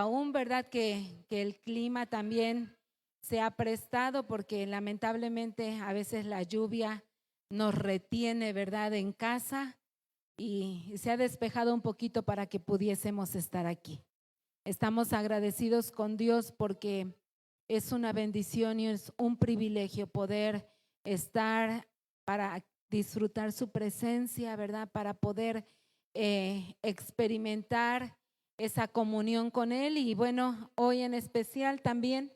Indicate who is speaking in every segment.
Speaker 1: aún, ¿verdad? Que el clima también se ha prestado, porque lamentablemente a veces la lluvia nos retiene, ¿verdad? En casa, y se ha despejado un poquito para que pudiésemos estar aquí. Estamos agradecidos con Dios porque es una bendición y es un privilegio poder estar para disfrutar su presencia, ¿verdad? Para poder experimentar esa comunión con Él. Y bueno, hoy en especial también,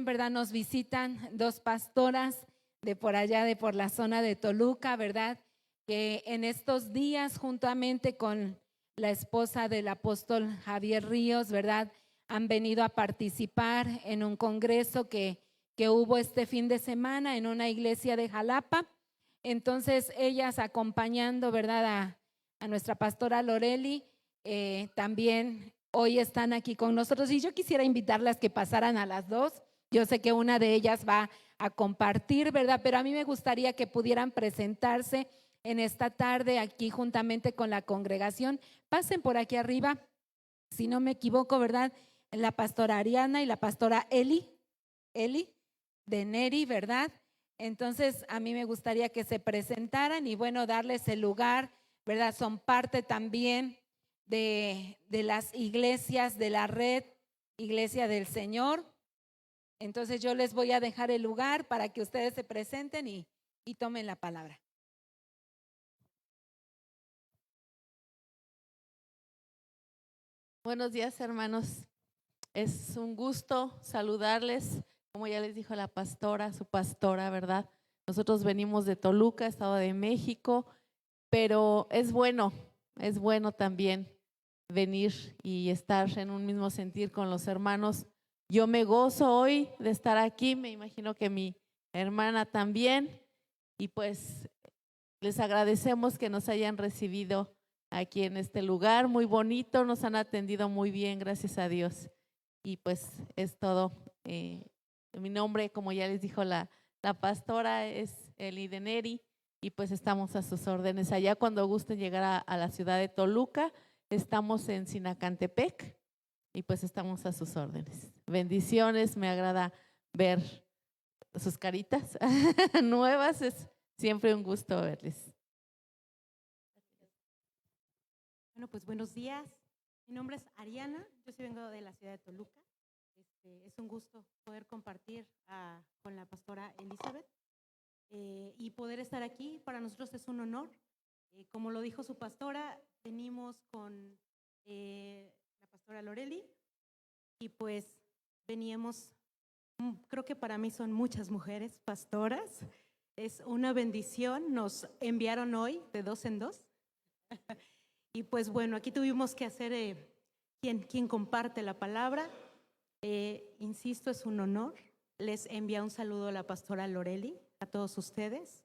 Speaker 1: ¿verdad? Nos visitan dos pastoras de por allá, de por la zona de Toluca, ¿verdad? Que en estos días, juntamente con la esposa del apóstol Javier Ríos, ¿verdad? Han venido a participar en un congreso que hubo este fin de semana en una iglesia de Jalapa. Entonces, ellas acompañando, ¿verdad? A nuestra pastora Loreli, también hoy están aquí con nosotros, y yo quisiera invitarlas que pasaran a las dos. Yo sé que una de ellas va a compartir, ¿verdad? Pero a mí me gustaría que pudieran presentarse en esta tarde aquí juntamente con la congregación. Pasen por aquí arriba, si no me equivoco, ¿verdad? La pastora Ariana y la pastora Eli de Neri, ¿verdad? Entonces a mí me gustaría que se presentaran y bueno, darles el lugar, ¿verdad? Son parte también de las iglesias de la red Iglesia del Señor. Entonces yo les voy a dejar el lugar para que ustedes se presenten y tomen la palabra.
Speaker 2: Buenos días, hermanos. Es un gusto saludarles. Como ya les dijo la pastora, su pastora, ¿verdad? Nosotros venimos de Toluca, Estado de México, pero es bueno también venir y estar en un mismo sentir con los hermanos. Yo me gozo hoy de estar aquí, me imagino que mi hermana también, y pues les agradecemos que nos hayan recibido aquí en este lugar muy bonito, nos han atendido muy bien, gracias a Dios. Y pues es todo. Mi nombre, como ya les dijo la pastora, es Eli de Neri, y pues estamos a sus órdenes. Allá cuando gusten llegar a la ciudad de Toluca, estamos en Sinacantepec y pues estamos a sus órdenes. Bendiciones, me agrada ver sus caritas nuevas, es siempre un gusto verles.
Speaker 3: Bueno, pues buenos días. Mi nombre es Ariana, yo sí vengo de la ciudad de Toluca. Es un gusto poder compartir con la pastora Elizabeth y poder estar aquí. Para nosotros es un honor. Como lo dijo su pastora, venimos con la pastora Loreli y pues veníamos, creo que para mí son muchas mujeres pastoras. Es una bendición, nos enviaron hoy de 2 en 2. Y pues bueno, aquí tuvimos que hacer quien comparte la palabra. Insisto, es un honor. Les envía un saludo a la pastora Loreli, a todos ustedes.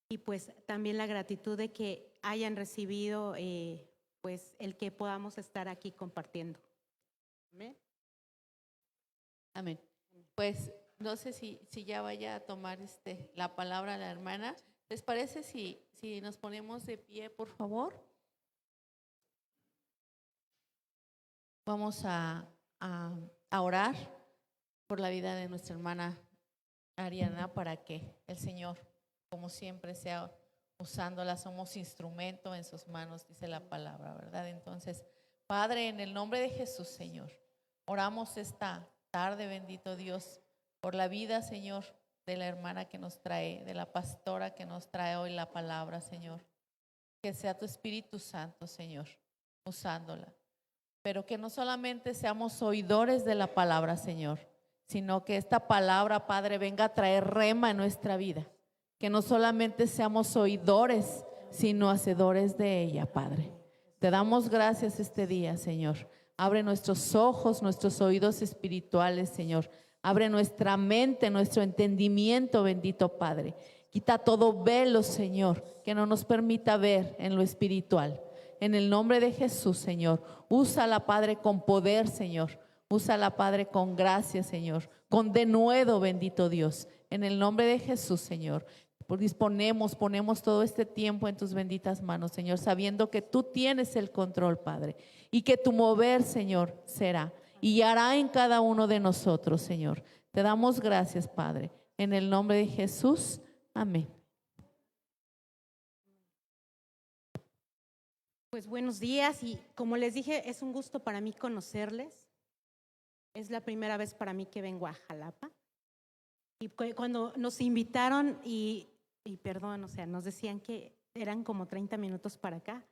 Speaker 3: Y pues también la gratitud de que hayan recibido pues el que podamos estar aquí compartiendo. Amén.
Speaker 2: Amén. Pues no sé si ya vaya a tomar la palabra la hermana. ¿Les parece si nos ponemos de pie, por favor? Vamos a orar por la vida de nuestra hermana Ariana, para que el Señor, como siempre, sea usándola. Somos instrumento en sus manos, dice la palabra, ¿verdad? Entonces, Padre, en el nombre de Jesús, Señor, oramos esta tarde, bendito Dios, por la vida, Señor, de la hermana que nos trae, de la pastora que nos trae hoy la palabra, Señor. Que sea tu Espíritu Santo, Señor, usándola. Pero que no solamente seamos oidores de la palabra, Señor, sino que esta palabra, Padre, venga a traer rema en nuestra vida. Que no solamente seamos oidores, sino hacedores de ella, Padre. Te damos gracias este día, Señor. Abre nuestros ojos, nuestros oídos espirituales, Señor. Abre nuestra mente, nuestro entendimiento, bendito Padre. Quita todo velo, Señor, que no nos permita ver en lo espiritual. En el nombre de Jesús, Señor, úsala, Padre, con poder, Señor. Úsala, Padre, con gracia, Señor. Con denuedo, bendito Dios. En el nombre de Jesús, Señor. ponemos todo este tiempo en tus benditas manos, Señor, sabiendo que tú tienes el control, Padre, y que tu mover, Señor, será y hará en cada uno de nosotros, Señor. Te damos gracias, Padre, en el nombre de Jesús. Amén.
Speaker 3: Pues buenos días y como les dije, es un gusto para mí conocerles. Es la primera vez para mí que vengo a Jalapa. Y cuando nos invitaron y perdón, o sea, nos decían que eran como 30 minutos para acá.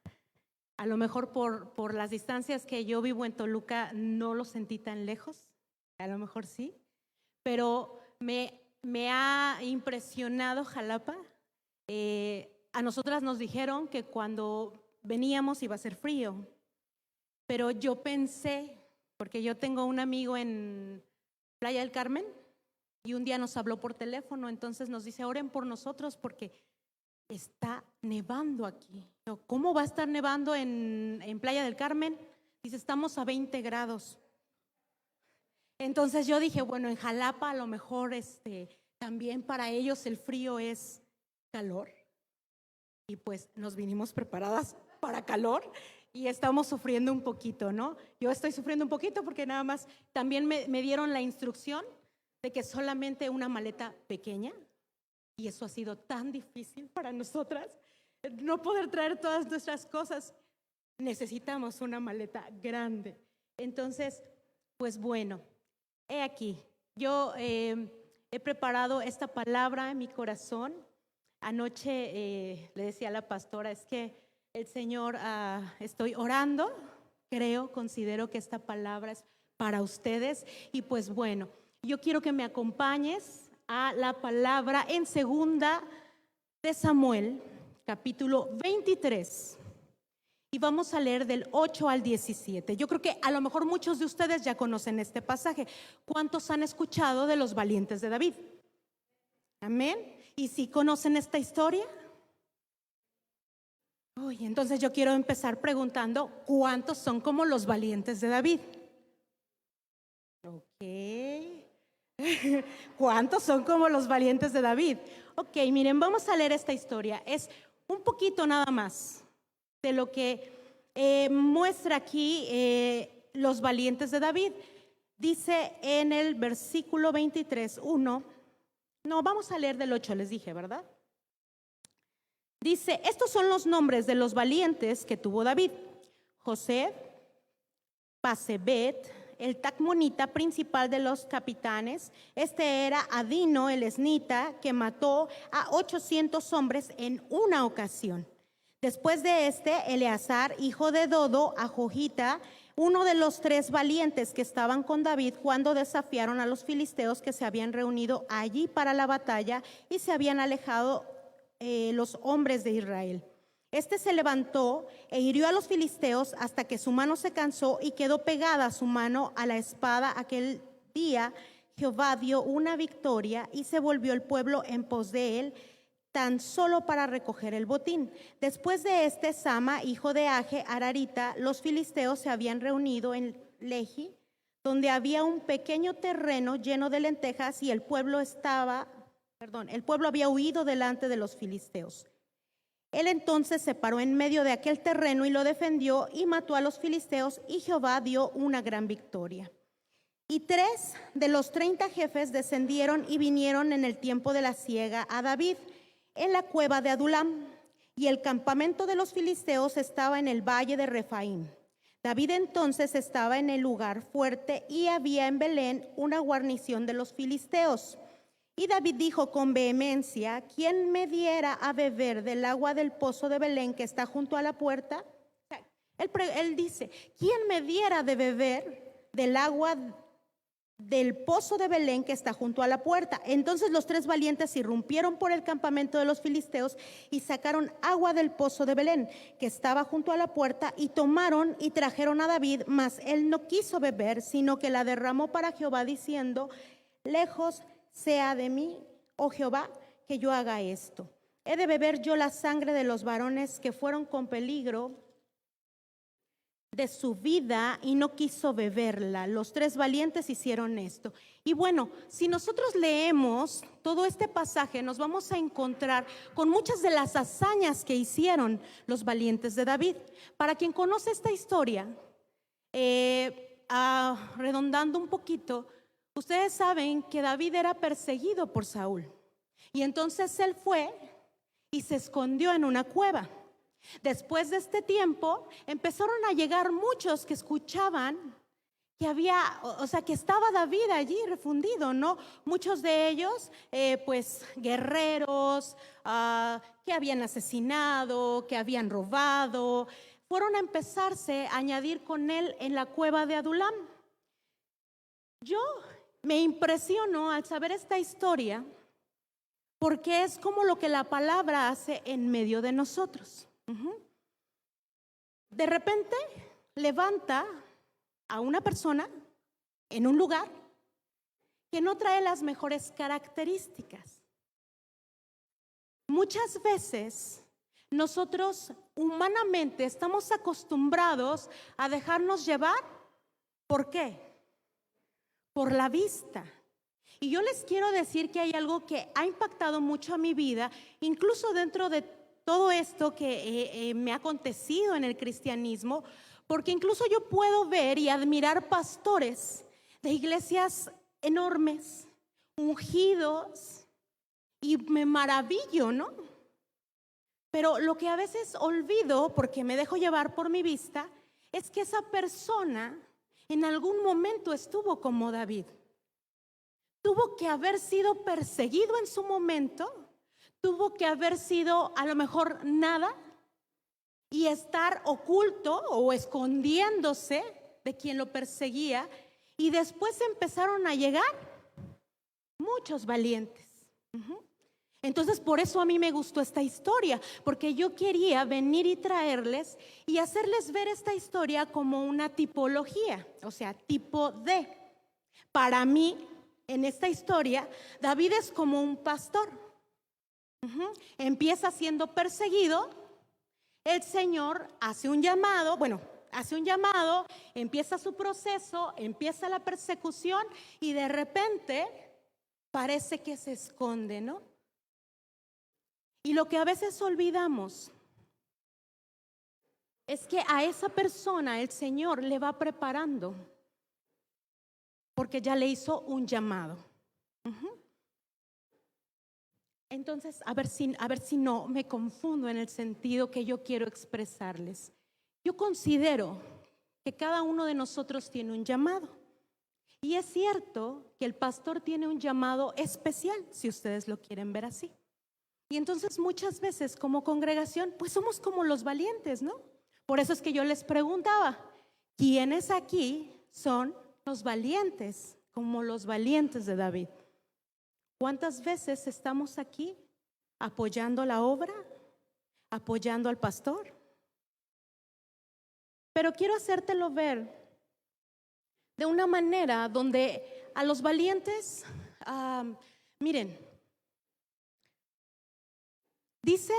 Speaker 3: A lo mejor por las distancias que yo vivo en Toluca no lo sentí tan lejos, a lo mejor sí, pero me ha impresionado Jalapa. A nosotras nos dijeron que cuando veníamos iba a ser frío, pero yo pensé, porque yo tengo un amigo en Playa del Carmen y un día nos habló por teléfono, entonces nos dice, oren por nosotros porque está nevando aquí. ¿Cómo va a estar nevando en Playa del Carmen? Dice, estamos a 20 grados. Entonces yo dije, bueno, en Jalapa a lo mejor también para ellos el frío es calor. Y pues nos vinimos preparadas para calor y estamos sufriendo un poquito, ¿no? Yo estoy sufriendo un poquito porque nada más también me dieron la instrucción de que solamente una maleta pequeña, y eso ha sido tan difícil para nosotras, no poder traer todas nuestras cosas. Necesitamos una maleta grande. Entonces, pues bueno, he aquí, yo he preparado esta palabra en mi corazón. Anoche le decía a la pastora, es que el Señor, estoy orando, considero que esta palabra es para ustedes. Y pues bueno, yo quiero que me acompañes a la palabra en 2 de Samuel, capítulo 23. Y vamos a leer del 8 al 17. Yo creo que a lo mejor muchos de ustedes ya conocen este pasaje. ¿Cuántos han escuchado de los valientes de David? Amén. ¿Y si conocen esta historia? Uy, entonces yo quiero empezar preguntando, ¿cuántos son como los valientes de David? Ok. ¿Cuántos son como los valientes de David? Ok, miren, vamos a leer esta historia. Es un poquito nada más de lo que muestra aquí los valientes de David. Dice en el versículo 23:1. No, vamos a leer del 8, les dije, ¿verdad? Dice, estos son los nombres de los valientes que tuvo David: José, Basebet, el tacmonita principal de los capitanes. Este era Adino el esnita, que mató a 800 hombres en una ocasión. Después de Eleazar, hijo de Dodo, a Jojita, uno de los 3 valientes que estaban con David cuando desafiaron a los filisteos que se habían reunido allí para la batalla y se habían alejado los hombres de Israel. Se levantó e hirió a los filisteos hasta que su mano se cansó y quedó pegada su mano a la espada. Aquel día Jehová dio una victoria y se volvió el pueblo en pos de él, tan solo para recoger el botín. Después de Sama, hijo de Age, Ararita, los filisteos se habían reunido en Lehi, donde había un pequeño terreno lleno de lentejas, y el pueblo había huido delante de los filisteos. Él entonces se paró en medio de aquel terreno y lo defendió y mató a los filisteos, y Jehová dio una gran victoria. Y 3 de los 30 jefes descendieron y vinieron en el tiempo de la siega a David en la cueva de Adulam, y el campamento de los filisteos estaba en el valle de Refaim. David entonces estaba en el lugar fuerte y había en Belén una guarnición de los filisteos. Y David dijo con vehemencia, ¿quién me diera a beber del agua del pozo de Belén que está junto a la puerta? Él dice, ¿quién me diera de beber del agua del pozo de Belén que está junto a la puerta? Entonces los 3 valientes irrumpieron por el campamento de los filisteos y sacaron agua del pozo de Belén que estaba junto a la puerta, y tomaron y trajeron a David, mas él no quiso beber, sino que la derramó para Jehová, diciendo, lejos sea de mí, oh Jehová, que yo haga esto. ¿He de beber yo la sangre de los varones que fueron con peligro de su vida y no quiso beberla. Los 3 valientes hicieron esto. Y bueno, si nosotros leemos todo este pasaje, nos vamos a encontrar con muchas de las hazañas que hicieron los valientes de David. Para quien conoce esta historia, redondando un poquito, ustedes saben que David era perseguido por Saúl. Y entonces él fue y se escondió en una cueva. Después de este tiempo, empezaron a llegar muchos que escuchaban que que estaba David allí refundido, ¿no? Muchos de ellos, pues guerreros, que habían asesinado, que habían robado, fueron a empezarse a añadir con él en la cueva de Adulam. Yo me impresiono al saber esta historia, porque es como lo que la palabra hace en medio de nosotros. De repente levanta a una persona en un lugar que no trae las mejores características. Muchas veces nosotros humanamente estamos acostumbrados a dejarnos llevar. ¿Por qué? Por la vista. Y yo les quiero decir que hay algo que ha impactado mucho a mi vida, incluso dentro de todo esto que me ha acontecido en el cristianismo, porque incluso yo puedo ver y admirar pastores de iglesias enormes, ungidos, y me maravillo, ¿no? Pero lo que a veces olvido, porque me dejo llevar por mi vista, es que esa persona en algún momento estuvo como David. Tuvo que haber sido perseguido en su momento, tuvo que haber sido a lo mejor nada y estar oculto o escondiéndose de quien lo perseguía, y después empezaron a llegar muchos valientes. Entonces, por eso a mí me gustó esta historia, porque yo quería venir y traerles y hacerles ver esta historia como una tipología, o sea, tipo de. Para mí, en esta historia, David es como un pastor. Empieza siendo perseguido, el Señor hace un llamado, empieza su proceso, empieza la persecución y de repente parece que se esconde, ¿no? Y lo que a veces olvidamos es que a esa persona el Señor le va preparando, porque ya le hizo un llamado. Entonces, a ver si no me confundo en el sentido que yo quiero expresarles. Yo considero que cada uno de nosotros tiene un llamado. Y es cierto que el pastor tiene un llamado especial, si ustedes lo quieren ver así. Y entonces muchas veces como congregación, pues somos como los valientes, ¿no? Por eso es que yo les preguntaba, ¿quiénes aquí son los valientes, como los valientes de David? ¿Cuántas veces estamos aquí apoyando la obra, apoyando al pastor? Pero quiero hacértelo ver de una manera donde a los valientes, miren, dice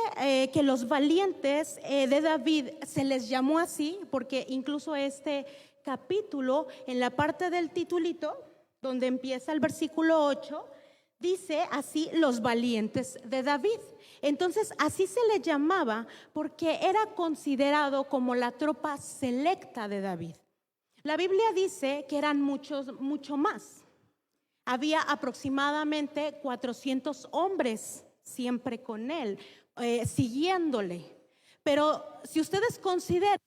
Speaker 3: que los valientes de David se les llamó así, porque incluso este capítulo, en la parte del titulito, donde empieza el versículo 8, dice así: los valientes de David. Entonces así se le llamaba porque era considerado como la tropa selecta de David. La Biblia dice que eran mucho más. Había aproximadamente 400 hombres siempre con él, siguiéndole. Pero si ustedes consideran,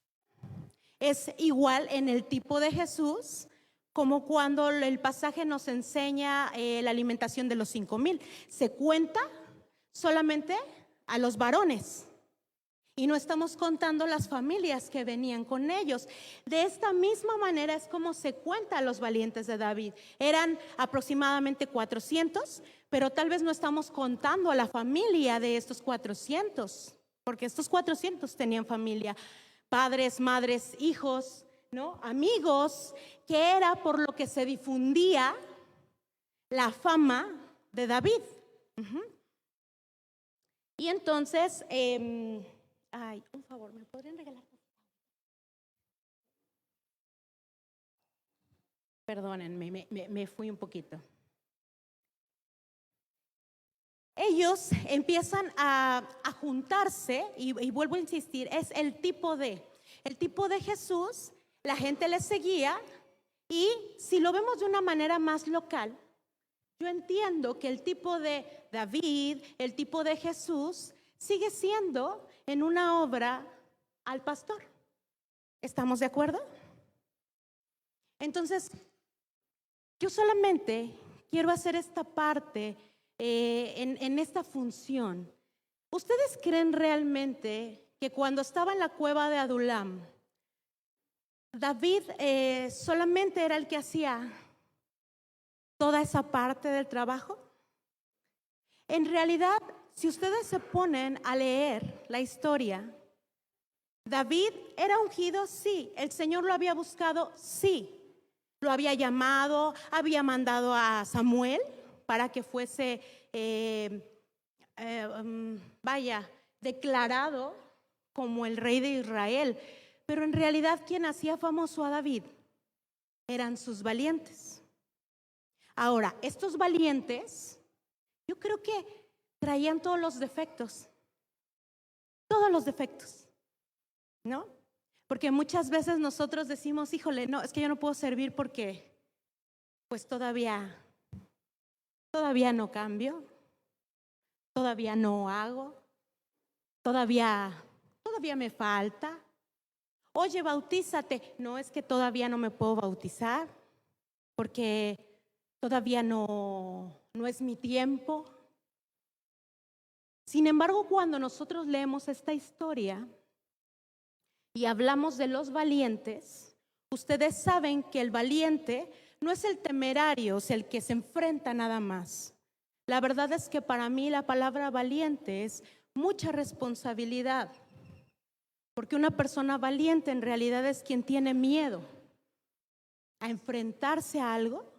Speaker 3: es igual en el tipo de Jesús, como cuando el pasaje nos enseña la alimentación de los 5,000. Se cuenta solamente a los varones y no estamos contando las familias que venían con ellos. De esta misma manera es como se cuenta a los valientes de David. Eran aproximadamente 400, pero tal vez no estamos contando a la familia de estos 400, porque estos 400 tenían familia, padres, madres, hijos, ¿no? Amigos, que era por lo que se difundía la fama de David. Y entonces, un favor, ¿me podrían regalar? Perdónenme, me fui un poquito. Ellos empiezan a juntarse y vuelvo a insistir, es el tipo de Jesús, la gente le seguía y si lo vemos de una manera más local, yo entiendo que el tipo de David, el tipo de Jesús, sigue siendo en una obra al pastor. ¿Estamos de acuerdo? Entonces, yo solamente quiero hacer esta parte en esta función. ¿Ustedes creen realmente que cuando estaba en la cueva de Adulam, David solamente era el que hacía toda esa parte del trabajo? En realidad, si ustedes se ponen a leer la historia, David era ungido, sí. El Señor lo había buscado, sí. Lo había llamado, había mandado a Samuel para que fuese, declarado como el rey de Israel. Pero en realidad quien hacía famoso a David eran sus valientes. Ahora, estos valientes, yo creo que traían todos los defectos, ¿no? Porque muchas veces nosotros decimos, híjole, no, es que yo no puedo servir porque pues todavía no cambio, todavía no hago, todavía me falta. Oye, bautízate. No, es que todavía no me puedo bautizar porque todavía no es mi tiempo. Sin embargo, cuando nosotros leemos esta historia y hablamos de los valientes, ustedes saben que el valiente no es el temerario, es el que se enfrenta nada más. La verdad es que para mí la palabra valiente es mucha responsabilidad, porque una persona valiente en realidad es quien tiene miedo a enfrentarse a algo,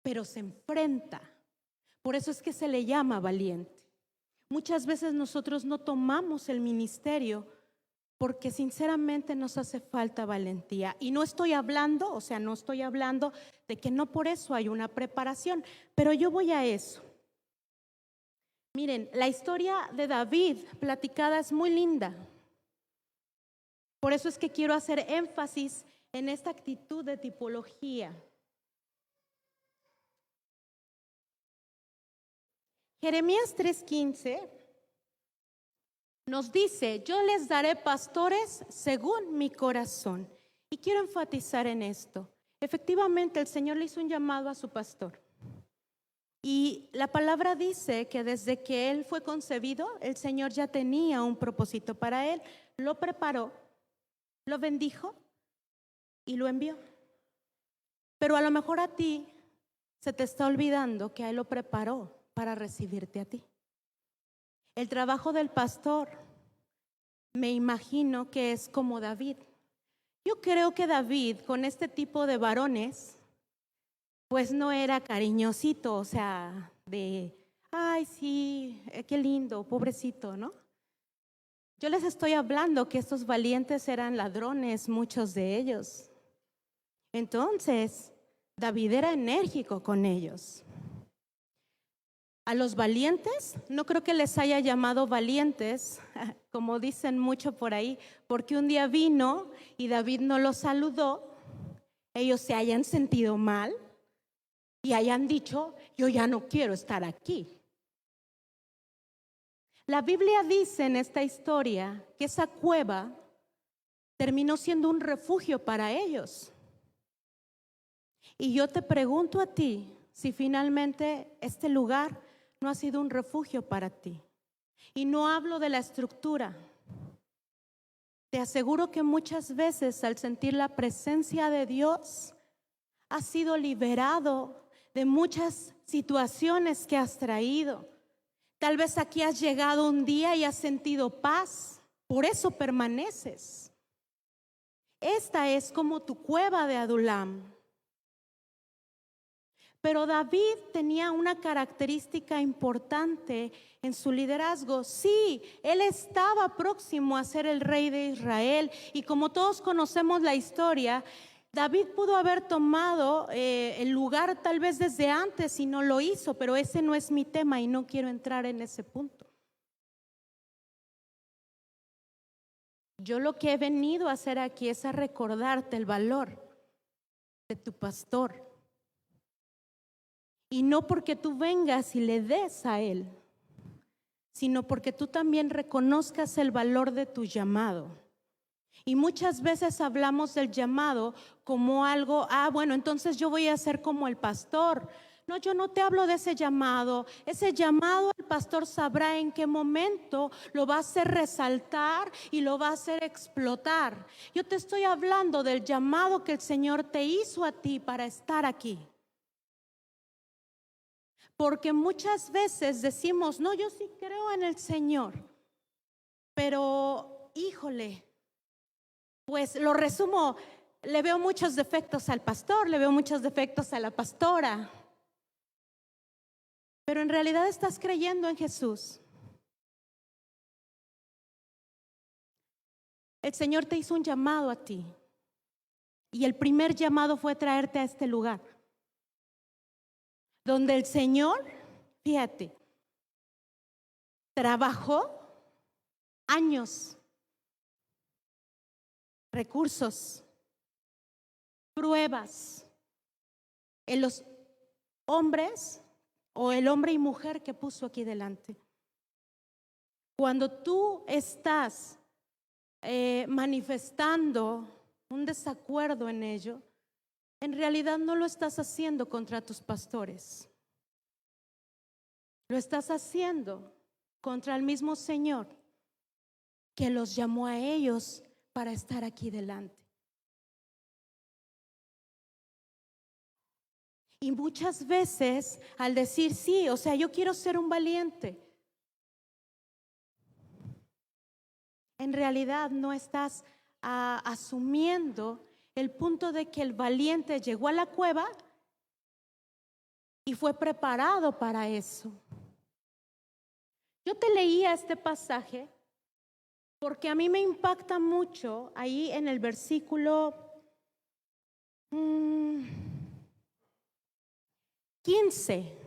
Speaker 3: pero se enfrenta. Por eso es que se le llama valiente. Muchas veces nosotros no tomamos el ministerio porque sinceramente nos hace falta valentía. Y no estoy hablando de que no por eso hay una preparación, pero yo voy a eso. Miren, la historia de David platicada es muy linda. Por eso es que quiero hacer énfasis en esta actitud de tipología. Jeremías 3:15 nos dice, yo les daré pastores según mi corazón. Y quiero enfatizar en esto. Efectivamente, el Señor le hizo un llamado a su pastor. Y la palabra dice que desde que él fue concebido, el Señor ya tenía un propósito para él. Lo preparó, lo bendijo y lo envió. Pero a lo mejor a ti se te está olvidando que a él lo preparó para recibirte a ti. El trabajo del pastor, me imagino que es como David. Yo creo que David, con este tipo de varones, pues no era cariñosito, o sea, de, ay, sí, qué lindo, pobrecito, ¿no? Yo les estoy hablando que estos valientes eran ladrones, muchos de ellos. Entonces, David era enérgico con ellos. A los valientes, no creo que les haya llamado valientes, como dicen mucho por ahí, porque un día vino y David no los saludó, ellos se hayan sentido mal y hayan dicho, yo ya no quiero estar aquí. La Biblia dice en esta historia que esa cueva terminó siendo un refugio para ellos. Y yo te pregunto a ti, si finalmente este lugar no ha sido un refugio para ti. Y no hablo de la estructura. Te aseguro que muchas veces al sentir la presencia de Dios, has sido liberado de muchas situaciones que has traído. Tal vez aquí has llegado un día y has sentido paz, por eso permaneces. Esta es como tu cueva de Adulam. Pero David tenía una característica importante en su liderazgo. Sí, él estaba próximo a ser el rey de Israel y como todos conocemos la historia, David pudo haber tomado el lugar tal vez desde antes y no lo hizo, pero ese no es mi tema y no quiero entrar en ese punto. Yo lo que he venido a hacer aquí es a recordarte el valor de tu pastor. Y no porque tú vengas y le des a él, sino porque tú también reconozcas el valor de tu llamado. Y muchas veces hablamos del llamado como algo, bueno, entonces yo voy a ser como el pastor. No, yo no te hablo de ese llamado. Ese llamado el pastor sabrá en qué momento lo va a hacer resaltar y lo va a hacer explotar. Yo te estoy hablando del llamado que el Señor te hizo a ti para estar aquí. Porque muchas veces decimos, no, yo sí creo en el Señor, pero híjole, pues lo resumo, le veo muchos defectos al pastor, le veo muchos defectos a la pastora. Pero en realidad estás creyendo en Jesús. El Señor te hizo un llamado a ti. Y el primer llamado fue traerte a este lugar. Donde el Señor, fíjate, trabajó años, recursos, pruebas en los hombres o el hombre y mujer que puso aquí delante. Cuando tú estás manifestando un desacuerdo en ello, en realidad no lo estás haciendo contra tus pastores. Lo estás haciendo contra el mismo Señor que los llamó a ellos para estar aquí delante. Y muchas veces al decir sí, o sea, yo quiero ser un valiente, en realidad no estás asumiendo el punto de que el valiente llegó a la cueva y fue preparado para eso. Yo te leía este pasaje porque a mí me impacta mucho ahí en el versículo 15.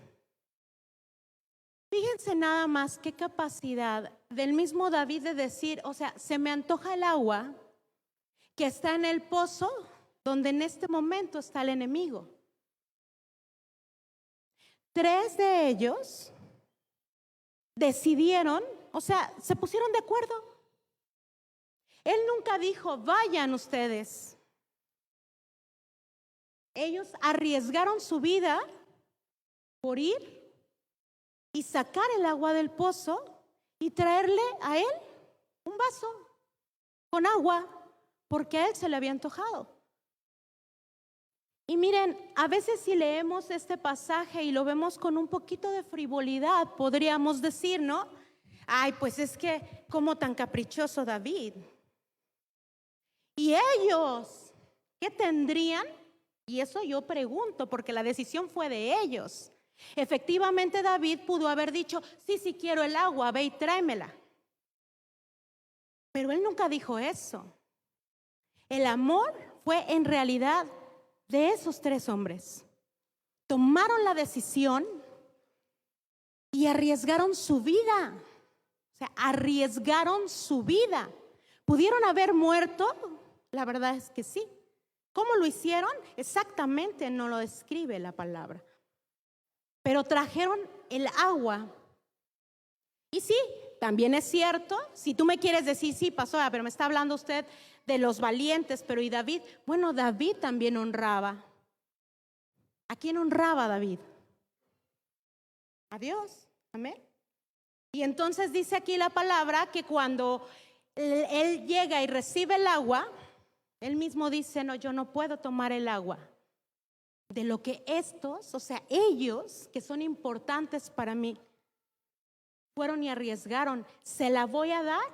Speaker 3: Fíjense nada más qué capacidad del mismo David de decir, o sea, se me antoja el agua que está en el pozo donde en este momento está el enemigo. 3 de ellos decidieron, o sea, se pusieron de acuerdo. Él nunca dijo, vayan ustedes. Ellos arriesgaron su vida por ir y sacar el agua del pozo y traerle a él un vaso con agua, porque a él se le había antojado. Y miren, a veces si leemos este pasaje y lo vemos con un poquito de frivolidad, podríamos decir, ¿no? Ay, pues es que como tan caprichoso David. Y ellos, ¿qué tendrían? Y eso yo pregunto, porque la decisión fue de ellos. Efectivamente David pudo haber dicho, sí quiero el agua, ve y tráemela. Pero él nunca dijo eso. El amor fue en realidad de esos 3 hombres. Tomaron la decisión y arriesgaron su vida. O sea, arriesgaron su vida. ¿Pudieron haber muerto? La verdad es que sí. ¿Cómo lo hicieron? Exactamente no lo describe la palabra. Pero trajeron el agua. Y sí, también es cierto, si tú me quieres decir, sí, pastora, pero me está hablando usted de los valientes, pero ¿y David? Bueno, David también honraba. ¿A quién honraba David? A Dios, amén. Y entonces dice aquí la palabra que cuando él llega y recibe el agua, él mismo dice, no, yo no puedo tomar el agua. De lo que estos, o sea, ellos que son importantes para mí, fueron y arriesgaron, se la voy a dar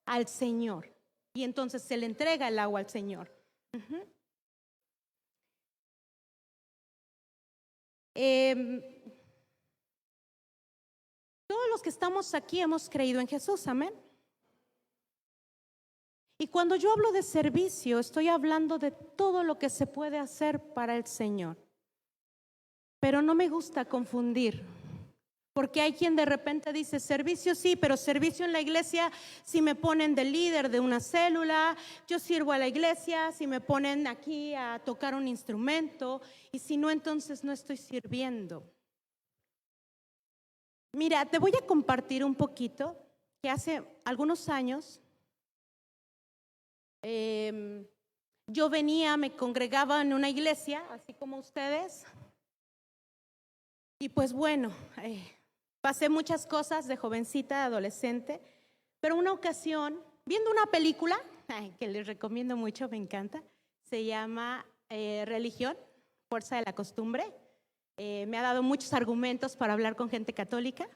Speaker 3: al Señor. Y entonces se le entrega el agua al Señor. Todos los que estamos aquí hemos creído en Jesús, amén. Y cuando yo hablo de servicio, estoy hablando de todo lo que se puede hacer para el Señor. Pero no me gusta confundir, porque hay quien de repente dice servicio sí, pero servicio en la iglesia si me ponen de líder de una célula, yo sirvo a la iglesia si me ponen aquí a tocar un instrumento, y si no, entonces no estoy sirviendo. Mira, te voy a compartir un poquito que hace algunos años yo me congregaba en una iglesia, así como ustedes, y pues bueno, pasé muchas cosas de jovencita, de adolescente, pero una ocasión, viendo una película, que les recomiendo mucho, me encanta, se llama Religión, Fuerza de la Costumbre. Me ha dado muchos argumentos para hablar con gente católica.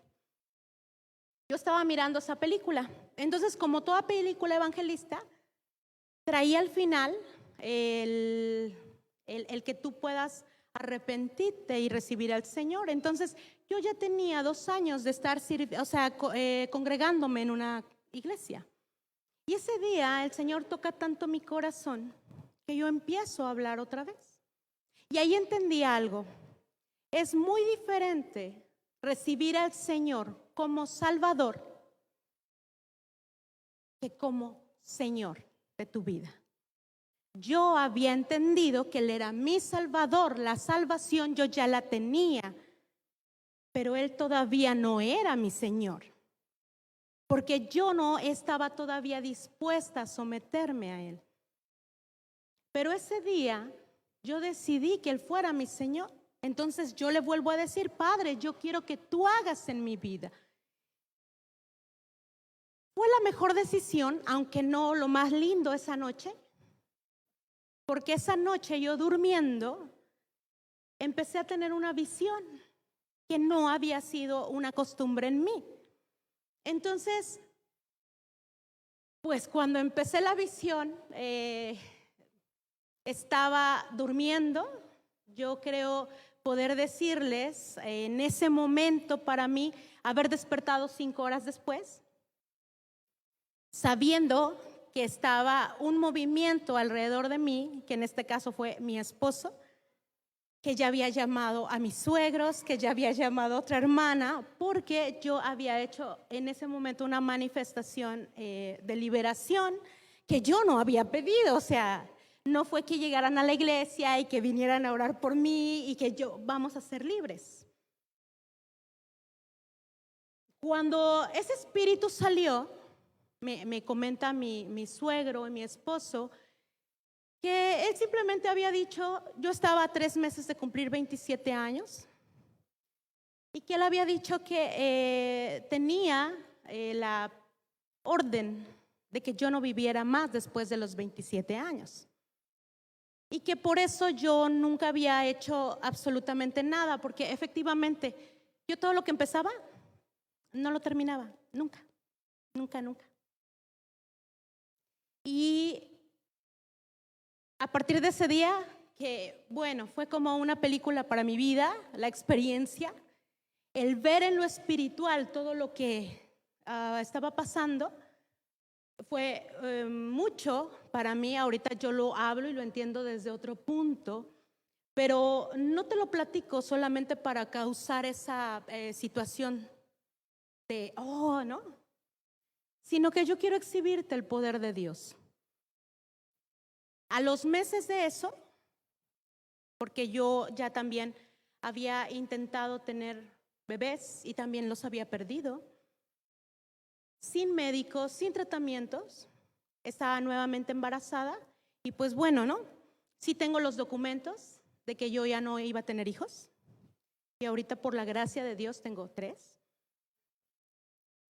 Speaker 3: Yo estaba mirando esa película, entonces como toda película evangelista, traía al final el que tú puedas arrepentirte y recibir al Señor. Entonces yo ya tenía 2 años de estar congregándome en una iglesia. Y ese día el Señor toca tanto mi corazón que yo empiezo a hablar otra vez. Y ahí entendí algo. Es muy diferente recibir al Señor como Salvador que como Señor de tu vida. Yo había entendido que Él era mi Salvador, la salvación yo ya la tenía, pero Él todavía no era mi Señor, porque yo no estaba todavía dispuesta a someterme a Él. Pero ese día yo decidí que Él fuera mi Señor. Entonces yo le vuelvo a decir: Padre, yo quiero que tú hagas en mi vida. Fue la mejor decisión, aunque no lo más lindo esa noche, porque esa noche yo durmiendo empecé a tener una visión que no había sido una costumbre en mí. Entonces, pues cuando empecé la visión, estaba durmiendo. Yo creo poder decirles en ese momento, para mí, haber despertado 5 horas después, sabiendo que estaba un movimiento alrededor de mí, que en este caso fue mi esposo, que ya había llamado a mis suegros, que ya había llamado a otra hermana, porque yo había hecho en ese momento una manifestación de liberación que yo no había pedido. O sea, no fue que llegaran a la iglesia y que vinieran a orar por mí y que vamos a ser libres. Cuando ese espíritu salió, me comenta mi suegro y mi esposo que él simplemente había dicho, yo estaba a 3 meses de cumplir 27 años, y que él había dicho que tenía la orden de que yo no viviera más después de los 27 años. Y que por eso yo nunca había hecho absolutamente nada, porque efectivamente yo todo lo que empezaba no lo terminaba, nunca. Y a partir de ese día, que bueno, fue como una película para mi vida, la experiencia, el ver en lo espiritual todo lo que estaba pasando, fue mucho para mí. Ahorita yo lo hablo y lo entiendo desde otro punto, pero no te lo platico solamente para causar esa situación de, no, sino que yo quiero exhibirte el poder de Dios. A los meses de eso, porque yo ya también había intentado tener bebés y también los había perdido, sin médicos, sin tratamientos, estaba nuevamente embarazada y pues bueno, ¿no? Sí tengo los documentos de que yo ya no iba a tener hijos, y ahorita por la gracia de Dios tengo 3.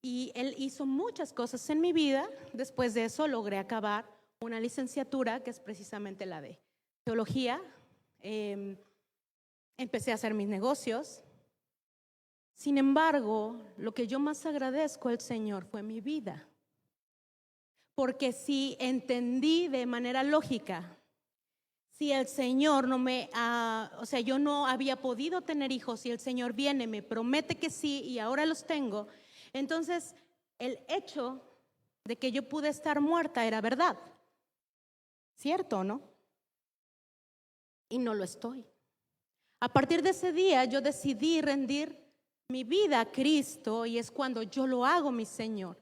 Speaker 3: Y Él hizo muchas cosas en mi vida. Después de eso logré acabar una licenciatura que es precisamente la de teología. Empecé a hacer mis negocios. Sin embargo, lo que yo más agradezco al Señor fue mi vida, porque si entendí de manera lógica, si el Señor no me, yo no había podido tener hijos y el Señor viene, me promete que sí y ahora los tengo, entonces el hecho de que yo pude estar muerta era verdad. ¿Cierto o no? Y no lo estoy. A partir de ese día yo decidí rendir mi vida a Cristo y es cuando yo lo hago, mi Señor.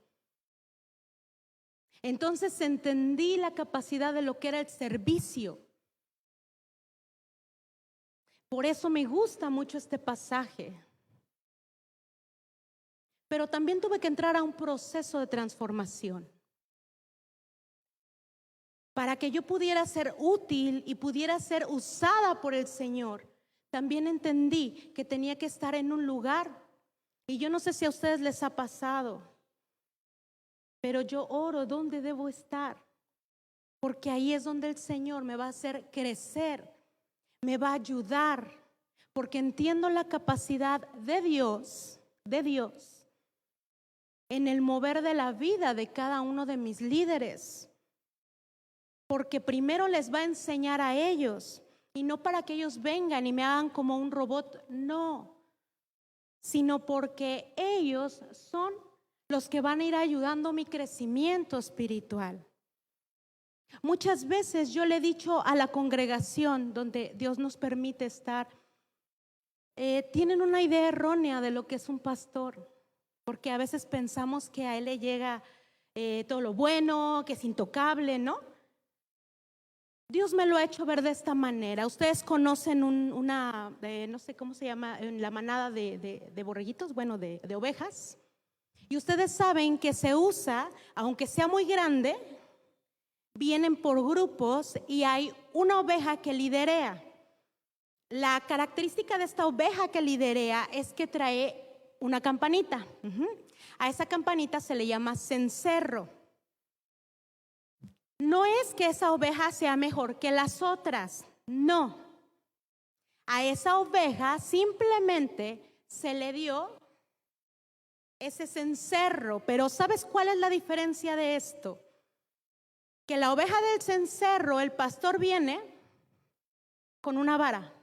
Speaker 3: Entonces entendí la capacidad de lo que era el servicio. Por eso me gusta mucho este pasaje. Pero también tuve que entrar a un proceso de transformación. Para que yo pudiera ser útil y pudiera ser usada por el Señor, también entendí que tenía que estar en un lugar. Y yo no sé si a ustedes les ha pasado, pero yo oro dónde debo estar, porque ahí es donde el Señor me va a hacer crecer, me va a ayudar, porque entiendo la capacidad de Dios en el mover de la vida de cada uno de mis líderes. Porque primero les va a enseñar a ellos, y no para que ellos vengan y me hagan como un robot, no, sino porque ellos son los que van a ir ayudando mi crecimiento espiritual. Muchas veces yo le he dicho a la congregación donde Dios nos permite estar, tienen una idea errónea de lo que es un pastor, porque a veces pensamos que a él le llega todo lo bueno, que es intocable, ¿no? Dios me lo ha hecho ver de esta manera. Ustedes conocen no sé cómo se llama, la manada de borreguitos, bueno, de ovejas. Y ustedes saben que se usa, aunque sea muy grande, vienen por grupos y hay una oveja que liderea. La característica de esta oveja que liderea es que trae una campanita. A esa campanita se le llama cencerro. No es que esa oveja sea mejor que las otras, no. A esa oveja simplemente se le dio ese cencerro, pero ¿sabes cuál es la diferencia de esto? Que la oveja del cencerro, el pastor viene con una vara.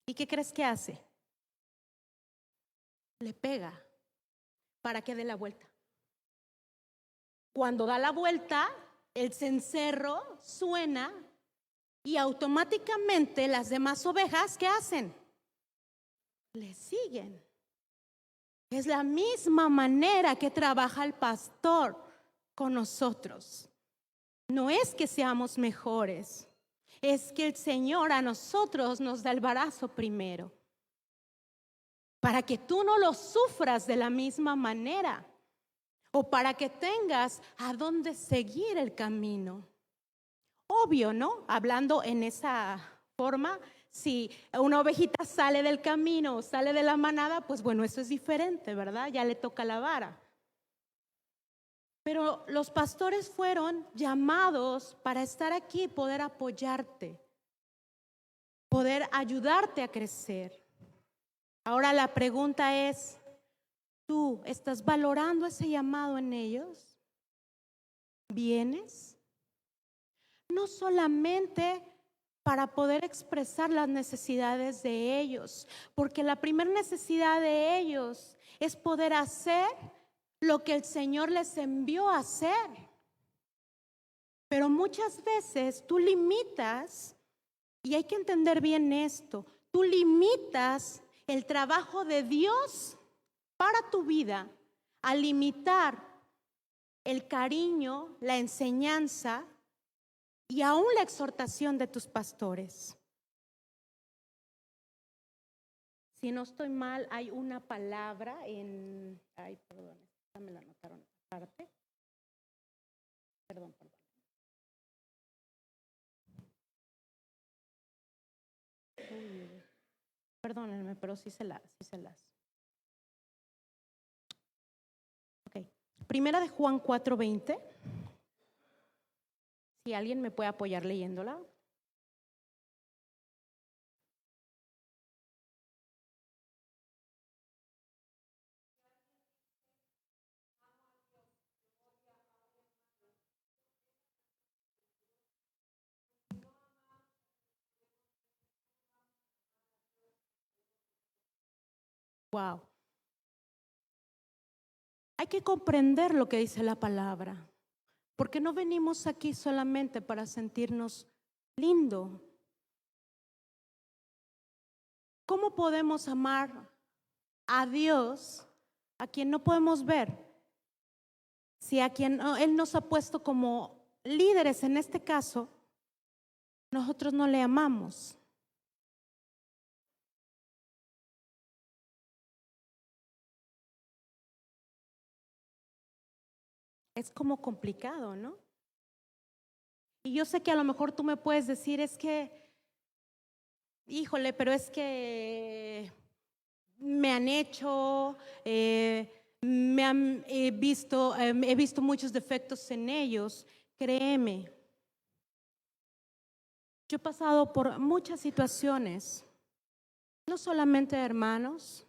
Speaker 3: ¿Y qué crees que hace? Le pega para que dé la vuelta. Cuando da la vuelta, el cencerro suena y automáticamente las demás ovejas, ¿qué hacen? Le siguen. Es la misma manera que trabaja el pastor con nosotros. No es que seamos mejores, es que el Señor a nosotros nos da el brazo primero, para que tú no lo sufras de la misma manera, o para que tengas a dónde seguir el camino. Obvio, ¿no? Hablando en esa forma, si una ovejita sale del camino o sale de la manada, pues bueno, eso es diferente, ¿verdad? Ya le toca la vara. Pero los pastores fueron llamados para estar aquí, poder apoyarte, poder ayudarte a crecer. Ahora la pregunta es, ¿tú estás valorando ese llamado en ellos? ¿Vienes? No solamente para poder expresar las necesidades de ellos, porque la primera necesidad de ellos es poder hacer lo que el Señor les envió a hacer. Pero muchas veces tú limitas, y hay que entender bien esto, tú limitas el trabajo de Dios para tu vida a limitar el cariño, la enseñanza y aún la exhortación de tus pastores. Si no estoy mal, hay una palabra perdón, esta me la anotaron aparte. Perdón. Perdónenme, pero sí se las. Ok. Primera de Juan 4:20. Si alguien me puede apoyar leyéndola. Wow. Hay que comprender lo que dice la palabra. Porque no venimos aquí solamente para sentirnos lindo. ¿Cómo podemos amar a Dios, a quien no podemos ver, si a quien Él nos ha puesto como líderes en este caso, nosotros no le amamos? Es como complicado, ¿no? Y yo sé que a lo mejor tú me puedes decir, es que, híjole, pero es que me han hecho, he visto muchos defectos en ellos. Créeme, yo he pasado por muchas situaciones, no solamente hermanos.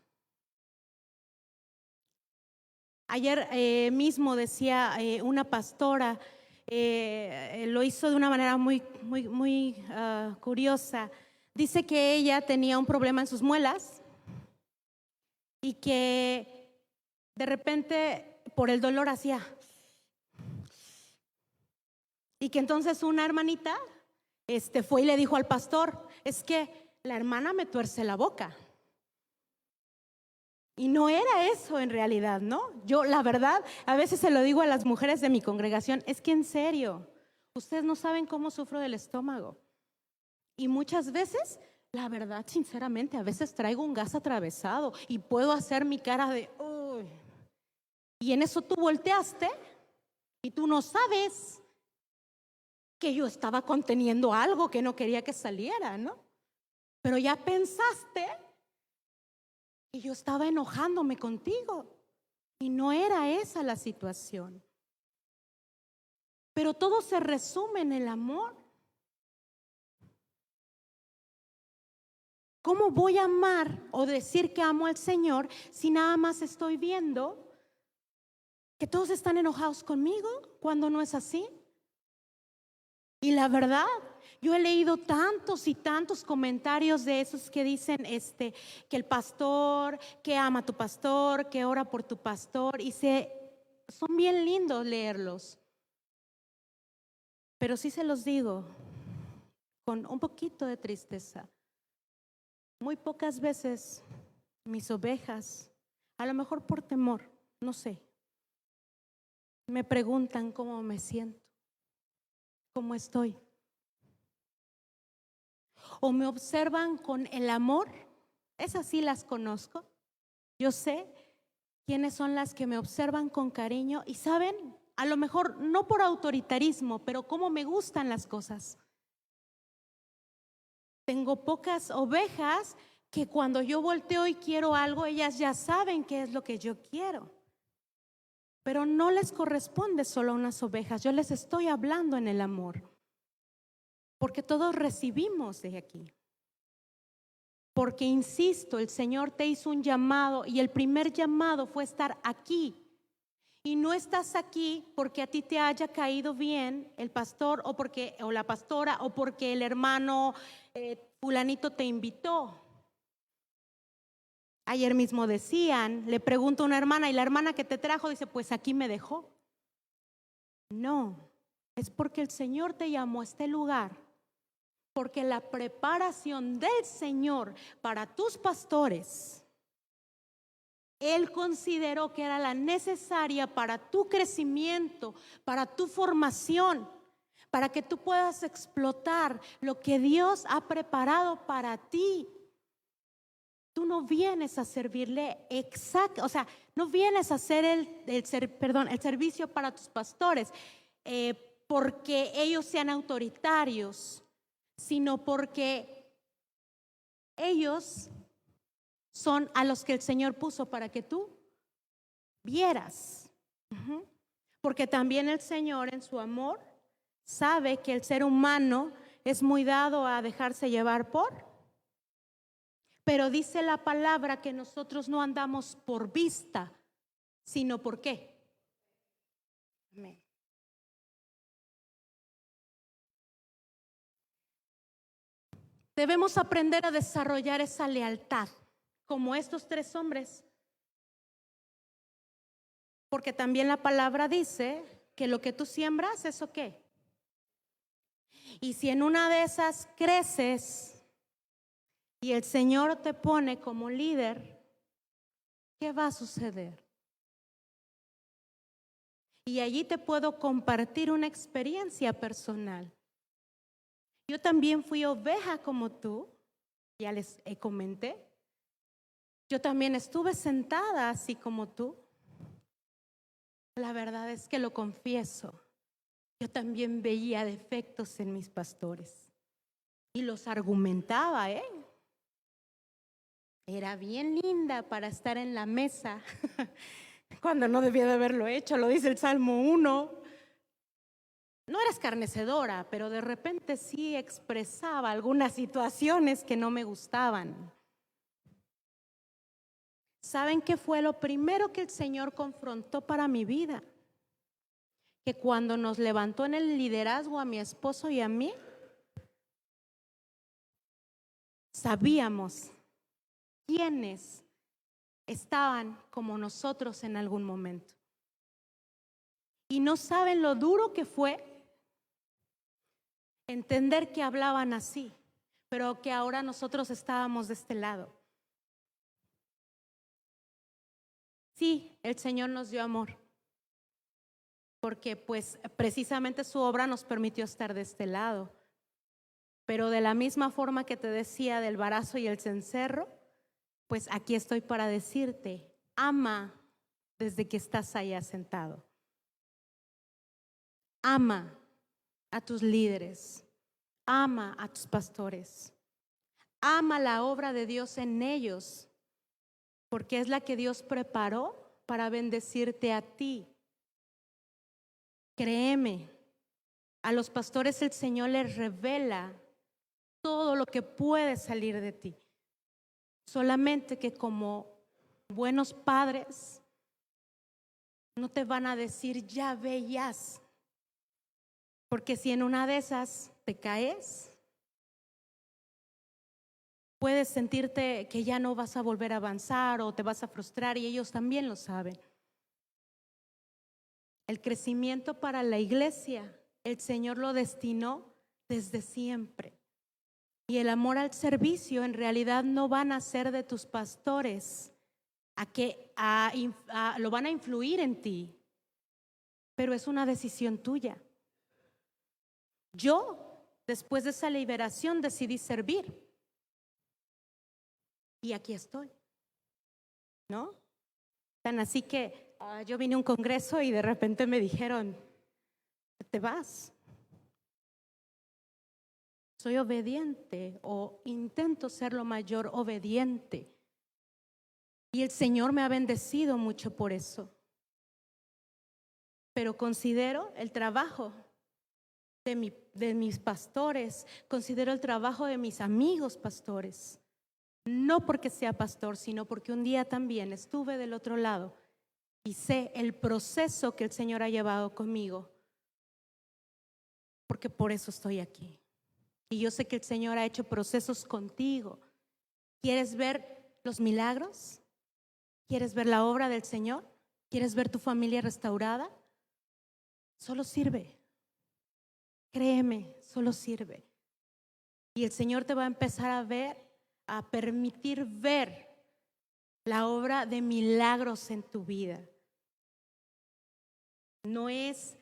Speaker 3: Ayer mismo decía una pastora, lo hizo de una manera muy curiosa. Dice que ella tenía un problema en sus muelas y que de repente por el dolor hacía. Y que entonces una hermanita fue y le dijo al pastor, es que la hermana me tuerce la boca. Y no era eso en realidad, ¿no? Yo, la verdad, a veces se lo digo a las mujeres de mi congregación, es que en serio, ustedes no saben cómo sufro del estómago. Y muchas veces, la verdad, sinceramente, a veces traigo un gas atravesado y puedo hacer mi cara de, uy. Y en eso tú volteaste y tú no sabes que yo estaba conteniendo algo que no quería que saliera, ¿no? Pero ya pensaste. Y yo estaba enojándome contigo. Y no era esa la situación. Pero todo se resume en el amor. ¿Cómo voy a amar o decir que amo al Señor si nada más estoy viendo que todos están enojados conmigo cuando no es así? Y la verdad, yo he leído tantos y tantos comentarios de esos que dicen que el pastor, que ama a tu pastor, que ora por tu pastor, y son bien lindos leerlos. Pero sí se los digo con un poquito de tristeza. Muy pocas veces mis ovejas, a lo mejor por temor, no sé, me preguntan cómo me siento, cómo estoy. O me observan con el amor, esas sí las conozco. Yo sé quiénes son las que me observan con cariño y saben, a lo mejor no por autoritarismo, pero cómo me gustan las cosas. Tengo pocas ovejas que cuando yo volteo y quiero algo, ellas ya saben qué es lo que yo quiero. Pero no les corresponde solo a unas ovejas, yo les estoy hablando en el amor. Porque todos recibimos de aquí. Porque insisto, el Señor te hizo un llamado y el primer llamado fue estar aquí. Y no estás aquí porque a ti te haya caído bien el pastor o la pastora o porque el hermano fulanito te invitó. Ayer mismo decían, le pregunto a una hermana y la hermana que te trajo dice, pues aquí me dejó. No, es porque el Señor te llamó a este lugar. Porque la preparación del Señor para tus pastores, Él consideró que era la necesaria para tu crecimiento, para tu formación, para que tú puedas explotar lo que Dios ha preparado para ti. Tú no vienes a servirle no vienes a hacer el servicio para tus pastores porque ellos sean autoritarios, sino porque ellos son a los que el Señor puso para que tú vieras. Porque también el Señor en su amor sabe que el ser humano es muy dado a dejarse llevar pero dice la palabra que nosotros no andamos por vista, sino por ¿qué? Amén. Debemos aprender a desarrollar esa lealtad, como estos 3 hombres. Porque también la palabra dice que lo que tú siembras, ¿eso qué? Y si en una de esas creces y el Señor te pone como líder, ¿qué va a suceder? Y allí te puedo compartir una experiencia personal. Yo también fui oveja como tú, ya les comenté. Yo también estuve sentada así como tú. La verdad es que lo confieso. Yo también veía defectos en mis pastores y los argumentaba, Era bien linda para estar en la mesa cuando no debía de haberlo hecho, lo dice el Salmo 1. No era escarnecedora, pero de repente sí expresaba algunas situaciones que no me gustaban. ¿Saben qué fue lo primero que el Señor confrontó para mi vida? Que cuando nos levantó en el liderazgo a mi esposo y a mí, sabíamos quiénes estaban como nosotros en algún momento. Y no saben lo duro que fue entender que hablaban así, pero que ahora nosotros estábamos de este lado. Sí, el Señor nos dio amor, porque pues precisamente su obra nos permitió estar de este lado. Pero de la misma forma que te decía del embarazo y el cencerro, pues aquí estoy para decirte, ama desde que estás allá sentado. Ama a tus líderes, ama a tus pastores, ama la obra de Dios en ellos, porque es la que Dios preparó para bendecirte a ti. Créeme, a los pastores el Señor les revela todo lo que puede salir de ti. Solamente que como buenos padres no te van a decir ya veías, porque si en una de esas te caes, puedes sentirte que ya no vas a volver a avanzar o te vas a frustrar, y ellos también lo saben. El crecimiento para la iglesia, el Señor lo destinó desde siempre. Y el amor al servicio en realidad no van a ser de tus pastores, lo van a influir en ti, pero es una decisión tuya. Yo, después de esa liberación, decidí servir. Y aquí estoy, ¿no? Tan así que yo vine a un congreso y de repente me dijeron, te vas. Soy obediente o intento ser lo mayor obediente. Y el Señor me ha bendecido mucho por eso. Pero considero el trabajo de mis pastores, considero el trabajo de mis amigos pastores. No porque sea pastor, sino porque un día también estuve del otro lado y sé el proceso que el Señor ha llevado conmigo, porque por eso estoy aquí. Y yo sé que el Señor ha hecho procesos contigo. ¿Quieres ver los milagros? ¿Quieres ver la obra del Señor? ¿Quieres ver tu familia restaurada? Solo sirve. Créeme, solo sirve. Y el Señor te va a empezar a permitir ver la obra de milagros en tu vida. No es